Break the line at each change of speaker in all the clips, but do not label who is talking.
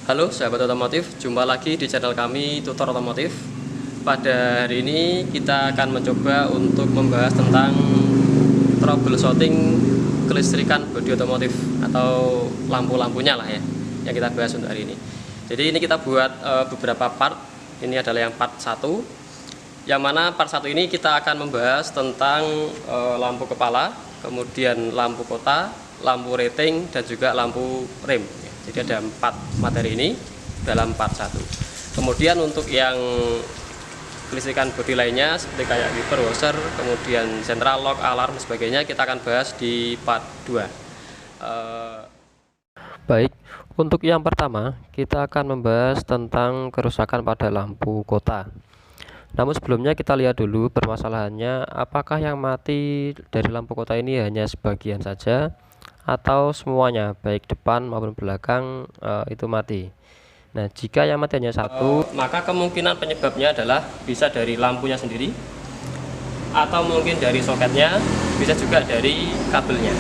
Halo sahabat otomotif, jumpa lagi di channel kami Tutor Otomotif. Pada hari ini kita akan mencoba untuk membahas tentang troubleshooting kelistrikan bodi otomotif atau lampu-lampunya lah ya, yang kita bahas untuk hari ini. Jadi ini kita buat beberapa part. Ini adalah yang part 1, yang mana part 1 ini kita akan membahas tentang lampu kepala, kemudian lampu kota, lampu rating, dan juga lampu rem. Jadi ada 4 materi ini dalam part 1. Kemudian untuk yang kelistrikan bodi lainnya seperti kayak wiper, washer, kemudian central lock, alarm, sebagainya kita akan bahas di part 2. Baik, untuk yang pertama kita akan membahas tentang kerusakan pada lampu kota. Namun sebelumnya kita lihat dulu permasalahannya, apakah yang mati dari lampu kota ini hanya sebagian saja atau semuanya, baik depan maupun belakang itu mati. Nah, jika yang mati hanya satu, maka kemungkinan penyebabnya adalah bisa dari lampunya sendiri, atau mungkin dari soketnya, bisa juga dari kabelnya.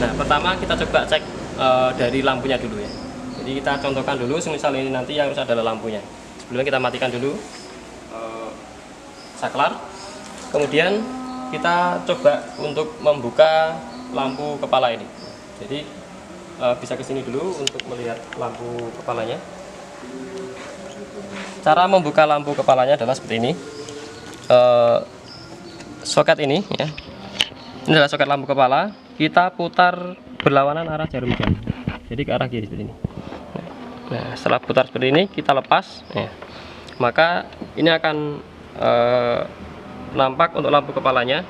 Nah, pertama kita coba cek dari lampunya dulu ya. Jadi kita contohkan dulu, semisal ini nanti yang harus adalah lampunya. Sebelumnya kita matikan dulu saklar, kemudian kita coba untuk membuka lampu kepala ini. Jadi bisa ke sini dulu untuk melihat lampu kepalanya. Cara membuka lampu kepalanya adalah seperti ini. Soket ini ya, ini adalah soket lampu kepala. Kita putar berlawanan arah jarum jam, jadi ke arah kiri seperti ini. Nah, setelah putar seperti ini kita lepas ya, maka ini akan nampak untuk lampu kepalanya.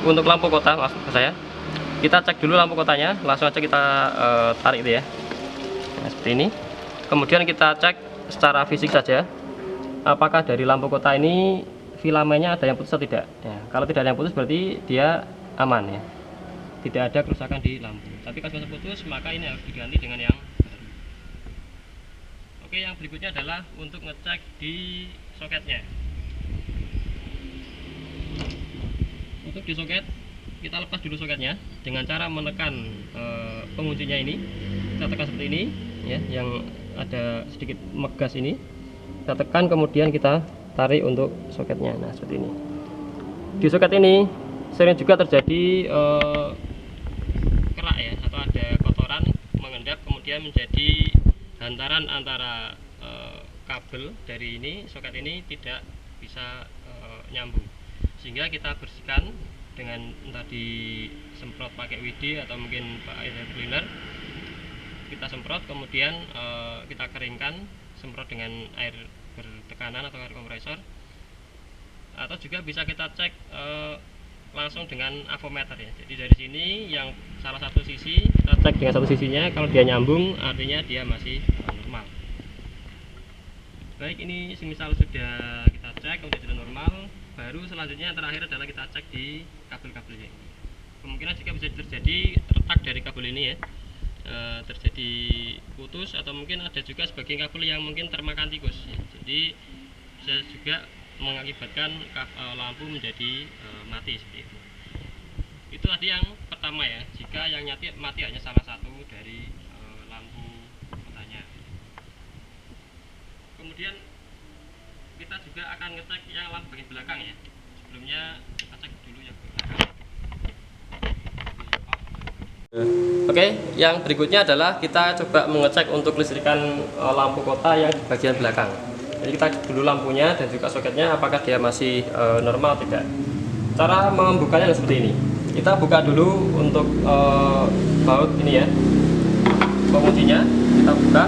Untuk lampu kota, maksud saya, kita cek dulu lampu kotanya, langsung aja kita tarik itu ya. Nah, seperti ini. Kemudian kita cek secara fisik saja, apakah dari lampu kota ini filamennya ada yang putus atau tidak ya. Kalau tidak ada yang putus berarti dia aman ya, tidak ada kerusakan di lampu. Tapi kalau sudah putus, maka ini harus diganti dengan yang baru. Oke, yang berikutnya adalah untuk ngecek di soketnya. Untuk di soket, kita lepas dulu soketnya dengan cara menekan penguncinya ini. Kita tekan seperti ini ya, yang ada sedikit megas ini. Kita tekan, kemudian kita tarik untuk soketnya. Nah, seperti ini. Di soket ini sering juga terjadi kerak ya, atau ada kotoran mengendap kemudian menjadi hantaran antara kabel dari ini, soket ini tidak bisa nyambung, sehingga kita bersihkan dengan entah disemprot pakai WD atau mungkin pakai air cleaner. Kita semprot, kemudian kita keringkan, semprot dengan air bertekanan atau air kompresor, atau juga bisa kita cek langsung dengan avometer ya. Jadi dari sini yang salah satu sisi kita cek dengan satu sisinya, kalau dia nyambung artinya dia masih normal. Baik, ini semisal sudah kita cek kemudian sudah normal, baru selanjutnya yang terakhir adalah kita cek di kabel-kabelnya. Kemungkinan jika bisa terjadi retak dari kabel ini ya, terjadi putus, atau mungkin ada juga sebagian kabel yang mungkin termakan tikus ya. Jadi bisa juga mengakibatkan lampu menjadi mati seperti itu. Itu tadi yang pertama ya, jika yang mati hanya salah satu dari lampu kotanya. Kemudian kita juga akan ngecek yang lampu bagian belakang ya. Sebelumnya kita cek dulu yang belakang. Oke, yang berikutnya adalah kita coba mengecek untuk listrikan lampu kota yang di bagian belakang. Jadi kita cek dulu lampunya dan juga soketnya apakah dia masih normal atau tidak. Cara membukanya adalah seperti ini. Kita buka dulu untuk baut ini ya, penguncinya kita buka.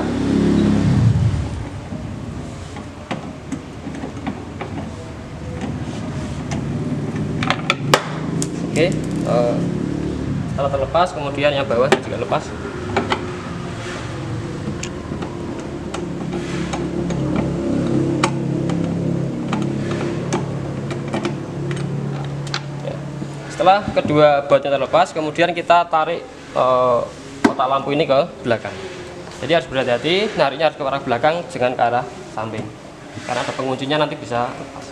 Oke, setelah terlepas, kemudian yang bawah juga lepas. Setelah kedua bautnya terlepas, kemudian kita tarik kotak lampu ini ke belakang. Jadi harus berhati-hati, nariknya harus ke arah belakang, jangan ke arah samping, karena ada penguncinya nanti bisa lepas.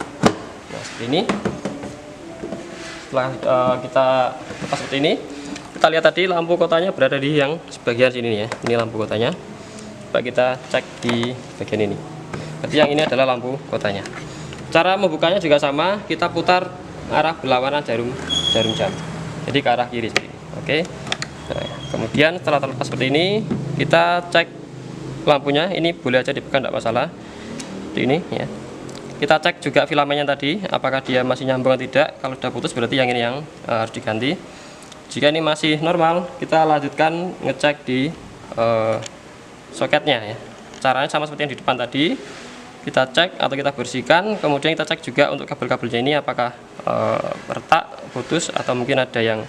Nah, seperti ini. Setelah kita lepas seperti ini, kita lihat tadi lampu kotanya berada di yang sebagian sini ya. Ini lampu kotanya. coba kita cek di bagian ini. Jadi yang ini adalah lampu kotanya. Cara membukanya juga sama, kita putar arah berlawanan jarum jam. Jadi ke arah kiri seperti ini. Oke. Nah, kemudian setelah terlepas seperti ini, kita cek lampunya. Ini boleh aja dipegang, tidak masalah. Seperti ini ya. Kita cek juga filamennya tadi, apakah dia masih nyambung atau tidak. Kalau sudah putus berarti yang ini yang harus diganti. Jika ini masih normal, kita lanjutkan ngecek di soketnya ya. Caranya sama seperti yang di depan tadi. Kita cek atau kita bersihkan, kemudian kita cek juga untuk kabel-kabelnya ini apakah retak, putus, atau mungkin ada yang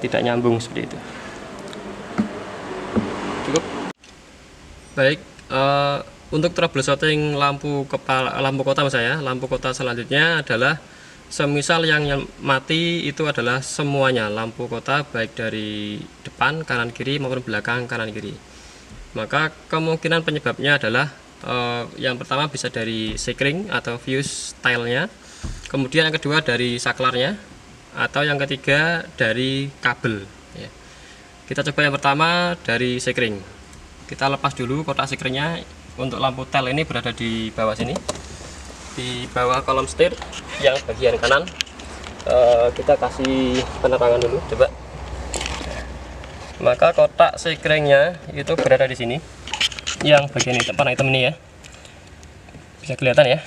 tidak nyambung seperti itu. Cukup. Baik, untuk troubleshooting lampu kota misalnya, lampu kota selanjutnya adalah semisal yang mati itu adalah semuanya lampu kota, baik dari depan, kanan, kiri maupun belakang, kanan, kiri. Maka kemungkinan penyebabnya adalah yang pertama bisa dari sekring atau fuse tilenya, kemudian yang kedua dari saklarnya, atau yang ketiga dari kabel ya. Kita coba yang pertama dari sekring. Kita lepas dulu kotak sekringnya. Untuk lampu tel ini berada di bawah sini, di bawah kolom setir yang bagian kanan. Kita kasih penerangan dulu coba. Maka kotak sekringnya itu berada di sini, yang bagian warna hitam ini ya, bisa kelihatan ya.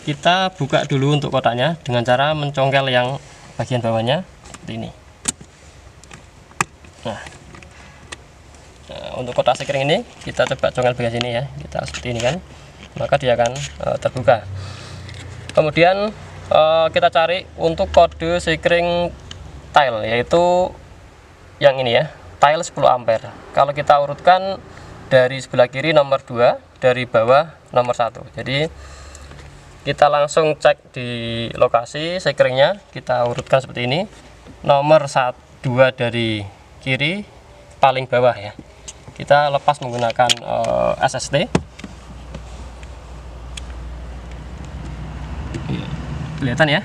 Kita buka dulu untuk kotaknya dengan cara mencongkel yang bagian bawahnya seperti ini. Nah, untuk kotak sekring ini kita coba congkel bagian sini ya, kita seperti ini kan, maka dia akan terbuka. Kemudian kita cari untuk kode sekring tile, yaitu yang ini ya, tile 10 ampere. Kalau kita urutkan dari sebelah kiri nomor 2, dari bawah nomor 1. Jadi kita langsung cek di lokasi sekringnya, kita urutkan seperti ini. Nomor 2 dari kiri paling bawah ya. Kita lepas menggunakan SST. Kelihatan ya.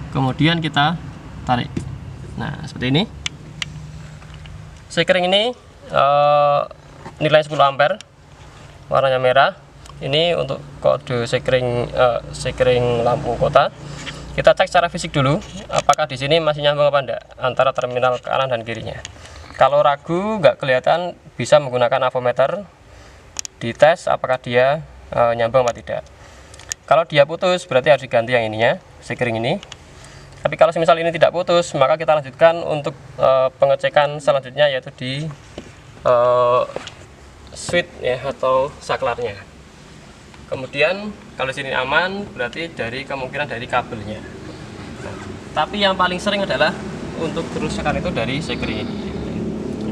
Kemudian kita tarik. Nah, seperti ini. Sekring ini nilai 10 ampere, warnanya merah. Ini untuk kode sekring lampu kota. Kita cek secara fisik dulu, apakah di sini masih nyambung apa enggak antara terminal kanan dan kirinya. Kalau ragu, nggak kelihatan, bisa menggunakan avometer, dites apakah dia nyambung atau tidak. Kalau dia putus, berarti harus diganti yang ininya, sekring ini. Tapi kalau misal ini tidak putus, maka kita lanjutkan untuk pengecekan selanjutnya, yaitu di switch ya, atau saklarnya. Kemudian kalau di sini aman, berarti dari kemungkinan dari kabelnya. Tapi yang paling sering adalah untuk kerusakan itu dari sekring ini.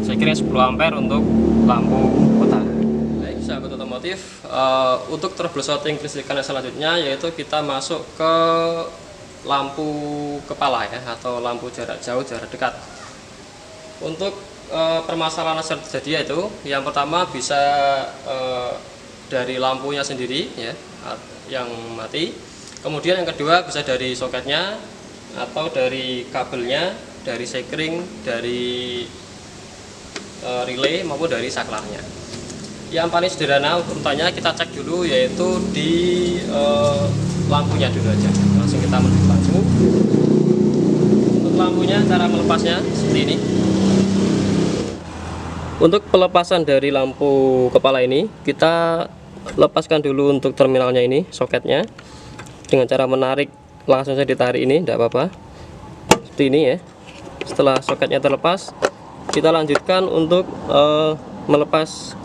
Sekring 10 ampere untuk lampu kota. Baik, sahabat otomotif, untuk troubleshooting kelistrikan selanjutnya yaitu kita masuk ke lampu kepala ya, atau lampu jarak jauh, jarak dekat. Untuk permasalahan yang terjadi yaitu yang pertama bisa dari lampunya sendiri ya, yang mati. Kemudian yang kedua bisa dari soketnya, atau dari kabelnya, dari sekring, dari relay maupun dari saklarnya. Yang paling sederhana urutannya kita cek dulu, yaitu di lampunya dulu aja. Langsung kita menuju lampu. Untuk lampunya, cara melepasnya seperti ini. Untuk pelepasan dari lampu kepala ini, kita lepaskan dulu untuk terminalnya ini, soketnya, dengan cara menarik. Langsung saja ditarik ini, tidak apa-apa, seperti ini ya. Setelah soketnya terlepas, kita lanjutkan untuk melepas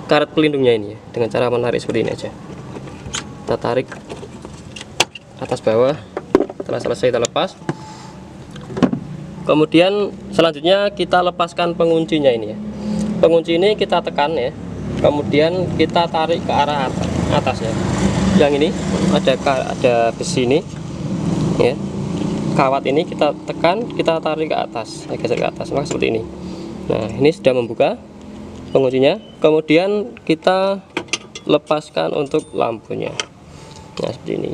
karet pelindungnya ini ya, dengan cara menarik seperti ini aja. Kita tarik atas bawah. Setelah selesai kita lepas, kemudian selanjutnya kita lepaskan penguncinya ini ya. Pengunci ini kita tekan ya, kemudian kita tarik ke arah atas ya. Yang ini ada besi ini ya, kawat ini kita tekan, kita tarik ke atas, geser ke atas, maka seperti ini. Nah, ini sudah membuka penguncinya. Kemudian kita lepaskan untuk lampunya. Nah, seperti ini.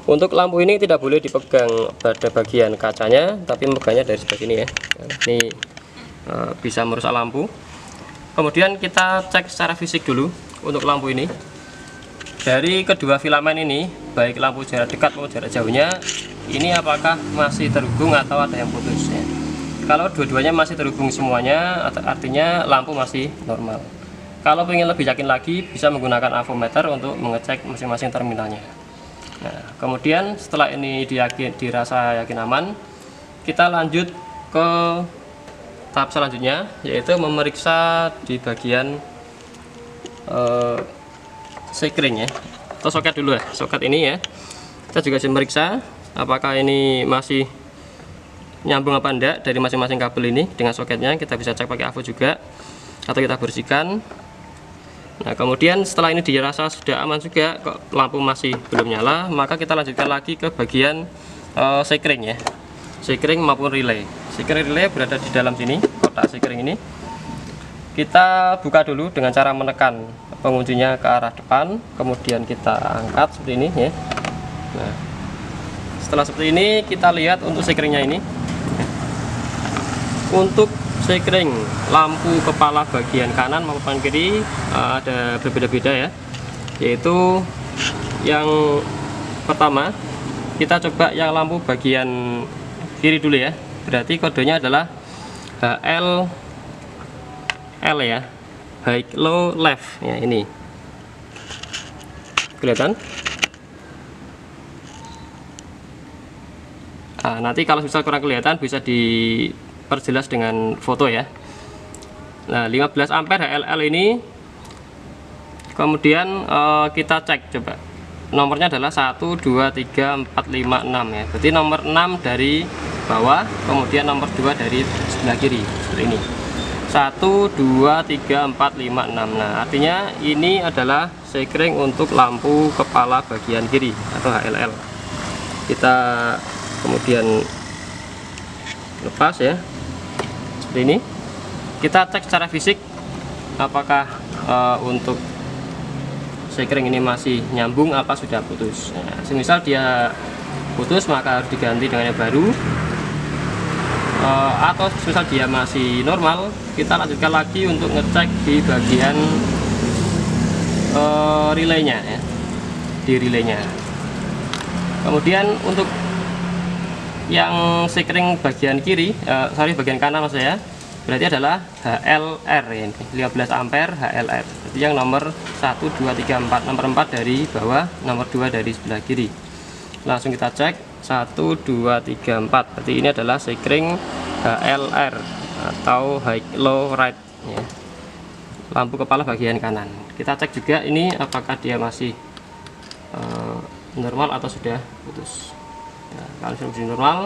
Untuk lampu ini tidak boleh dipegang pada bagian kacanya, tapi megangnya dari sebelah sini ya. Nah, ini bisa merusak lampu. Kemudian kita cek secara fisik dulu untuk lampu ini. Dari kedua filamen ini, baik lampu jarak dekat maupun jarak jauhnya, ini apakah masih terhubung atau ada yang putus ya. Kalau dua-duanya masih terhubung semuanya, artinya lampu masih normal. Kalau ingin lebih yakin lagi, bisa menggunakan avometer untuk mengecek masing-masing terminalnya. Nah, kemudian setelah ini dirasa yakin aman, kita lanjut ke tahap selanjutnya, yaitu memeriksa di bagian sekring ya, atau soket dulu ya. Soket ini ya, kita juga bisa memeriksa apakah ini masih nyambung apa enggak dari masing-masing kabel ini dengan soketnya. Kita bisa cek pakai avo juga, atau kita bersihkan. Nah, kemudian setelah ini dirasa sudah aman juga, kok lampu masih belum nyala, maka kita lanjutkan lagi ke bagian sekring ya, sekring maupun relay. Sekring relay berada di dalam sini, kotak sekring ini. Kita buka dulu dengan cara menekan penguncinya ke arah depan, kemudian kita angkat seperti ini ya. Nah, setelah seperti ini, kita lihat untuk sekringnya ini. Untuk sekring lampu kepala bagian kanan maupun kiri ada berbeda-beda ya, yaitu yang pertama kita coba yang lampu bagian kiri dulu ya, berarti kodenya adalah HL ya, high low left ya, ini kelihatan. Nanti kalau misal kurang kelihatan bisa diperjelas dengan foto ya. Nah, 15 ampere HLL ini, kemudian kita cek coba nomornya adalah 1 2 3 4 5 6 ya, berarti nomor 6 dari bawah, kemudian nomor 2 dari sebelah kiri seperti ini, 1 2 3 4 5 6. Nah, artinya ini adalah sekring untuk lampu kepala bagian kiri atau HLL. Kita kemudian lepas ya, seperti ini. Kita cek secara fisik apakah untuk sekring ini masih nyambung apa sudah putus. Nah, semisal dia putus maka harus diganti dengan yang baru, atau misal dia masih normal, kita lanjutkan lagi untuk ngecek di bagian relaynya ya, di relaynya. Kemudian untuk yang sekring bagian kiri, bagian kanan maksud saya, berarti adalah HLR ya, 15 ampere HLR. Jadi yang nomor 1 2 3 4, nomor 4 dari bawah, nomor 2 dari sebelah kiri. Langsung kita cek 1 2 3 4. Berarti ini adalah sekring HLR atau high low right ya, lampu kepala bagian kanan. Kita cek juga ini apakah dia masih normal atau sudah putus. Nah, kalau sudah normal,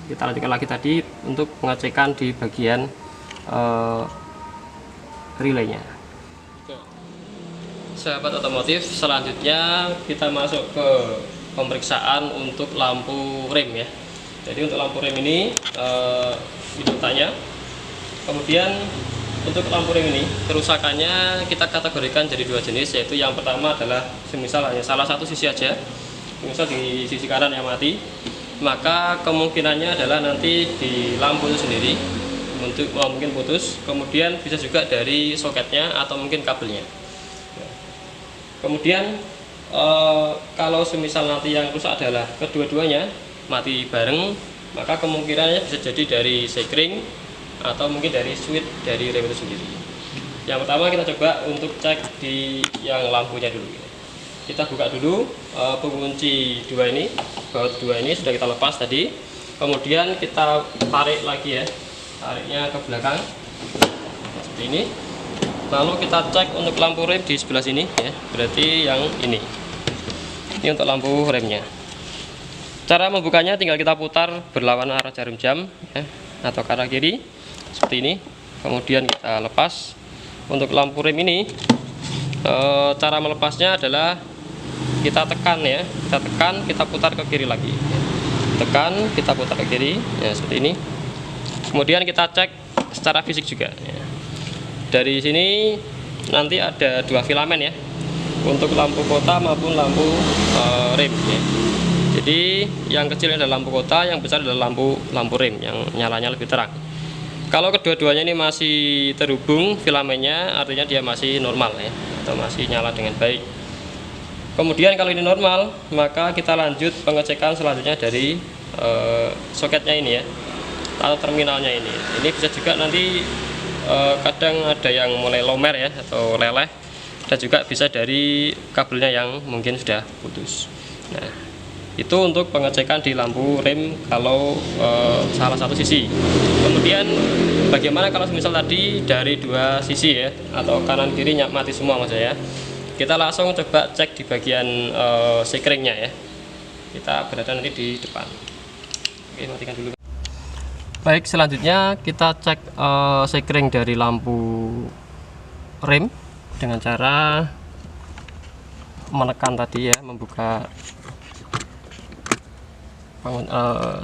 kita lanjutkan lagi tadi untuk pengecekan di bagian relaynya. Sahabat otomotif, selanjutnya kita masuk ke pemeriksaan untuk lampu rem ya. Jadi untuk lampu rem ini hidupnya, kemudian untuk lampu rem ini kerusakannya kita kategorikan jadi dua jenis, yaitu yang pertama adalah semisal hanya salah satu sisi aja, misal di sisi kanan yang mati, maka kemungkinannya adalah nanti di lampu itu sendiri untuk mungkin putus, kemudian bisa juga dari soketnya atau mungkin kabelnya. Kemudian kalau semisal nanti yang rusak adalah kedua-duanya mati bareng, maka kemungkinannya bisa jadi dari sekring atau mungkin dari switch dari rem itu sendiri. Yang pertama kita coba untuk cek di yang lampunya dulu. Kita buka dulu pengunci dua ini, baut dua ini sudah kita lepas tadi. Kemudian kita tarik lagi ya, tariknya ke belakang seperti ini. Lalu kita cek untuk lampu rem di sebelah sini ya, berarti yang ini untuk lampu remnya. Cara membukanya tinggal kita putar berlawanan arah jarum jam ya, atau ke arah kiri seperti ini. Kemudian kita lepas. Untuk lampu rem ini cara melepasnya adalah kita tekan ya, kita putar ke kiri lagi, tekan, kita putar ke kiri ya, seperti ini. Kemudian kita cek secara fisik juga ya. Dari sini nanti ada dua filamen ya, untuk lampu kota maupun lampu rem ya. Jadi yang kecil adalah lampu kota, yang besar adalah lampu rem yang nyalanya lebih terang. Kalau kedua-duanya ini masih terhubung filamennya, artinya dia masih normal ya, atau masih nyala dengan baik. Kemudian kalau ini normal, maka kita lanjut pengecekan selanjutnya dari soketnya ini ya, atau terminalnya ini. Ini bisa juga nanti kadang ada yang mulai lomer ya, atau leleh, dan juga bisa dari kabelnya yang mungkin sudah putus. Nah, itu untuk pengecekan di lampu rem kalau salah satu sisi. Kemudian bagaimana kalau misal tadi dari dua sisi ya, atau kanan kiri mati semua mas ya, kita langsung coba cek di bagian sekringnya ya. Kita berada nanti di depan. Oke, matikan dulu. Baik, selanjutnya kita cek sekring dari lampu rem dengan cara menekan tadi ya, membuka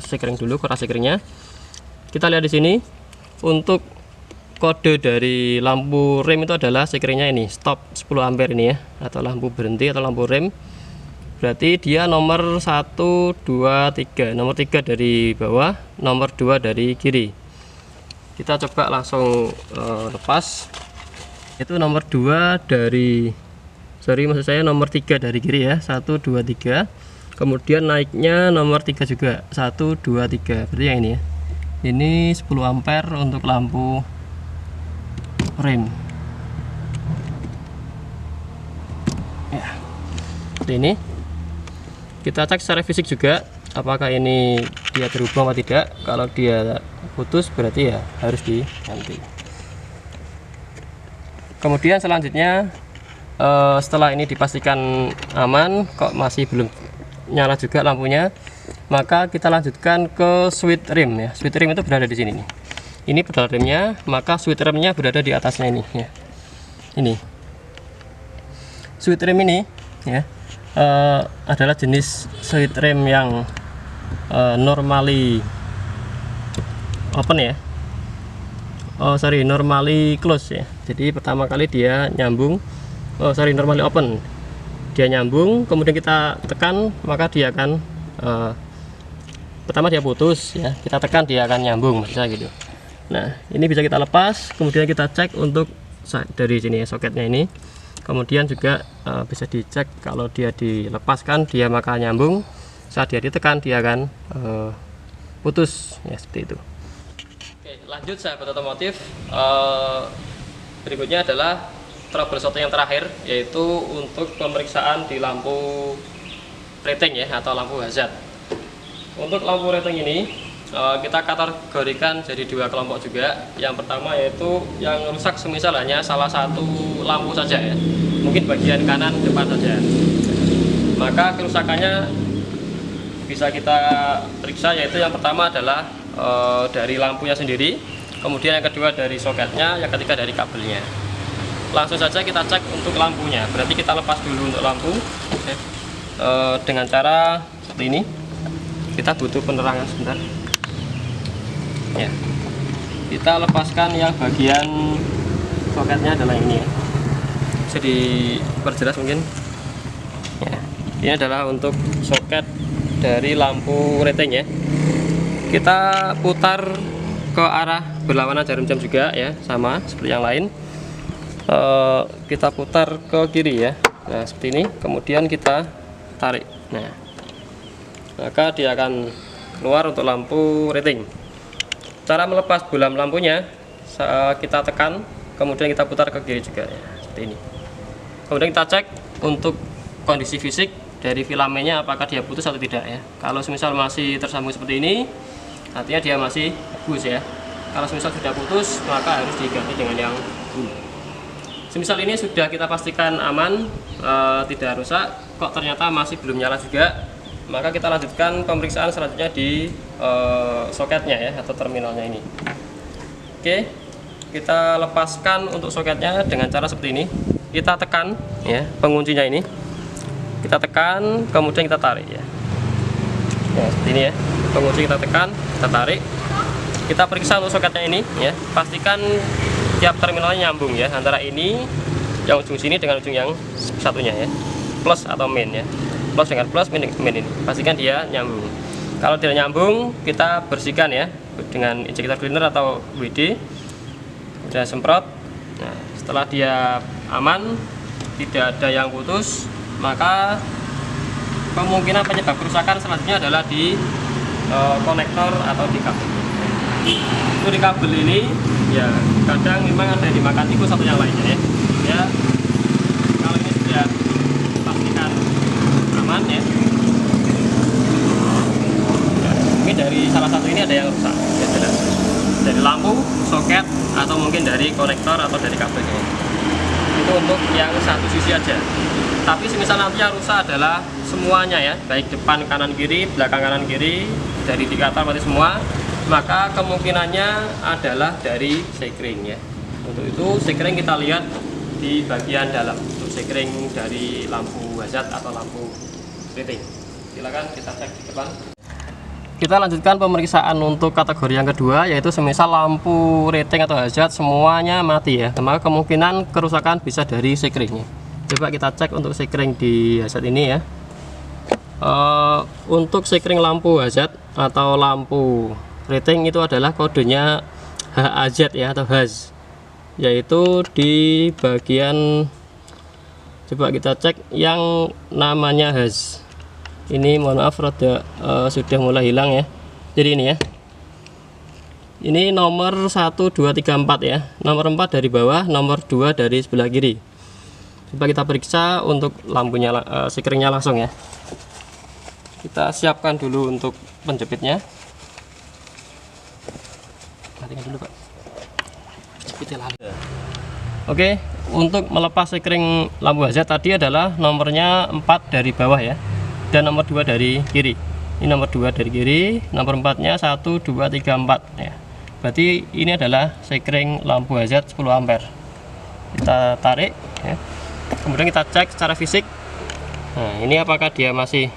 sekring dulu, keras sekringnya. Kita lihat di sini untuk kode dari lampu rem itu adalah sekringnya ini stop 10 ampere ini ya, atau lampu berhenti atau lampu rem. Berarti dia nomor 1 2 3, nomor 3 dari bawah, nomor 2 dari kiri. Kita coba langsung lepas. Itu nomor 2 dari, maksud saya nomor 3 dari kiri ya, 1 2 3. Kemudian naiknya nomor 3 juga, 1 2 3. Berarti yang ini ya. Ini 10 ampere untuk lampu rem ya. Seperti ini. Kita cek secara fisik juga apakah ini dia terhubung atau tidak. Kalau dia putus berarti ya harus diganti. Kemudian selanjutnya setelah ini dipastikan aman, kok masih belum nyala juga lampunya, maka kita lanjutkan ke switch rem ya. Switch rem itu berada di sini nih. Ini pedal remnya, maka switch remnya berada di atasnya ini ya. Ini switch rem ini ya, adalah jenis switch rem yang normally open ya, normally close ya. Jadi pertama kali dia nyambung, normally open, dia nyambung, kemudian kita tekan maka dia akan pertama dia putus ya, kita tekan dia akan nyambung maksudnya gitu. Nah, ini bisa kita lepas, kemudian kita cek untuk dari sini ya, soketnya ini. Kemudian juga bisa dicek kalau dia dilepaskan dia maka nyambung, saat dia ditekan dia akan putus ya, seperti itu. Oke, lanjut sahabat otomotif. Berikutnya adalah troubleshooting yang terakhir, yaitu untuk pemeriksaan di lampu rating ya, atau lampu hazard. Untuk lampu rating ini kita kategorikan jadi dua kelompok juga. Yang pertama yaitu yang rusak semisal hanya salah satu lampu saja ya, mungkin bagian kanan depan saja, maka kerusakannya bisa kita periksa, yaitu yang pertama adalah dari lampunya sendiri, kemudian yang kedua dari soketnya, yang ketiga dari kabelnya. Langsung saja kita cek untuk lampunya. Berarti kita lepas dulu untuk lampu ya, dengan cara seperti ini. Kita butuh penerangan sebentar ya. Kita lepaskan yang bagian soketnya adalah ini ya. Bisa diperjelas mungkin ya. Ini adalah untuk soket dari lampu rating ya. Kita putar ke arah berlawanan jarum jam juga ya, sama seperti yang lain. Kita putar ke kiri ya, nah seperti ini, kemudian kita tarik, nah maka dia akan keluar untuk lampu rating. Cara melepas bohlam lampunya, kita tekan, kemudian kita putar ke kiri juga ya, seperti ini. Kemudian kita cek untuk kondisi fisik dari filamennya apakah dia putus atau tidak ya. Kalau semisal masih tersambung seperti ini, artinya dia masih bagus ya. Kalau semisal sudah putus, maka harus diganti dengan yang ini. Semisal ini sudah kita pastikan aman, tidak rusak, kok ternyata masih belum nyala juga, maka kita lanjutkan pemeriksaan selanjutnya di soketnya ya, atau terminalnya ini. Oke, kita lepaskan untuk soketnya dengan cara seperti ini. Kita tekan ya, penguncinya ini, kita tekan, kemudian kita tarik ya. Ya seperti ini ya, pengunci kita tekan, kita tarik. Kita periksa untuk soketnya ini ya, pastikan tiap terminalnya nyambung ya, antara ini yang ujung sini dengan ujung yang satunya ya, plus atau min ya, plus dengan plus, min ini, pastikan dia nyambung. Kalau tidak nyambung, kita bersihkan ya dengan injector cleaner atau WD. Udah semprot. Nah, setelah dia aman, tidak ada yang putus, maka kemungkinan penyebab kerusakan selanjutnya adalah di konektor atau di kabel. Itu di kabel ini ya kadang memang ada yang dimakan tikus atau yang lainnya ya. Kalau ini sudah pastikan aman ya. Mungkin dari salah satu ini ada yang rusak ya, jelas. Dari lampu, soket, atau mungkin dari konektor atau dari kabelnya. Itu untuk yang satu sisi aja. Tapi semisal nanti yang rusak adalah semuanya ya, baik depan kanan kiri, belakang kanan kiri, dari indikator mati semua, maka kemungkinannya adalah dari sekring ya. Untuk itu sekring kita lihat di bagian dalam, untuk sekring dari lampu hazard atau lampu rating. Silakan kita cek di depan. Kita lanjutkan pemeriksaan untuk kategori yang kedua, yaitu semisal lampu rating atau hazard semuanya mati ya, maka kemungkinan kerusakan bisa dari sekringnya. Coba kita cek untuk sekring di hazard ini ya. Untuk sekring lampu hazard atau lampu rating itu adalah kodenya HAZ ya, atau HAZ, yaitu di bagian, coba kita cek yang namanya HAZ. Ini mohon maaf rada sudah mulai hilang ya. Jadi ini ya, ini nomor 1, 2, 3, 4 ya, nomor 4 dari bawah, nomor 2 dari sebelah kiri. Coba kita periksa untuk lampunya, sekringnya langsung ya. Kita siapkan dulu untuk penjepitnya. Matikan dulu Pak, jepitnya lalu. Oke, untuk melepas sekring lampu hazard tadi adalah nomornya 4 dari bawah ya, dan nomor 2 dari kiri. Ini nomor 2 dari kiri, nomor 4 nya 1, 2, 3, 4 ya. Berarti ini adalah sekring lampu hazard 10 ampere. Kita tarik ya. Kemudian kita cek secara fisik. Nah, ini apakah dia masih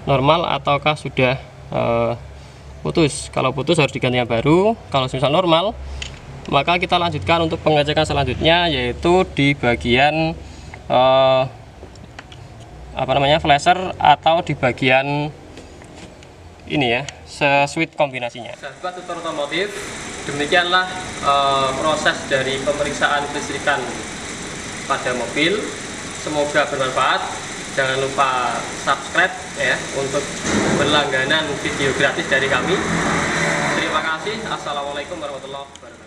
normal ataukah sudah putus. Kalau putus harus diganti yang baru. Kalau misal normal, maka kita lanjutkan untuk pengecekan selanjutnya, yaitu di bagian flasher atau di bagian ini ya, switch kombinasinya. Sahabat tutor otomotif, demikianlah proses dari pemeriksaan kelistrikan pada mobil. Semoga bermanfaat. Jangan lupa subscribe ya untuk berlangganan video gratis dari kami. Terima kasih. Assalamualaikum warahmatullahi wabarakatuh.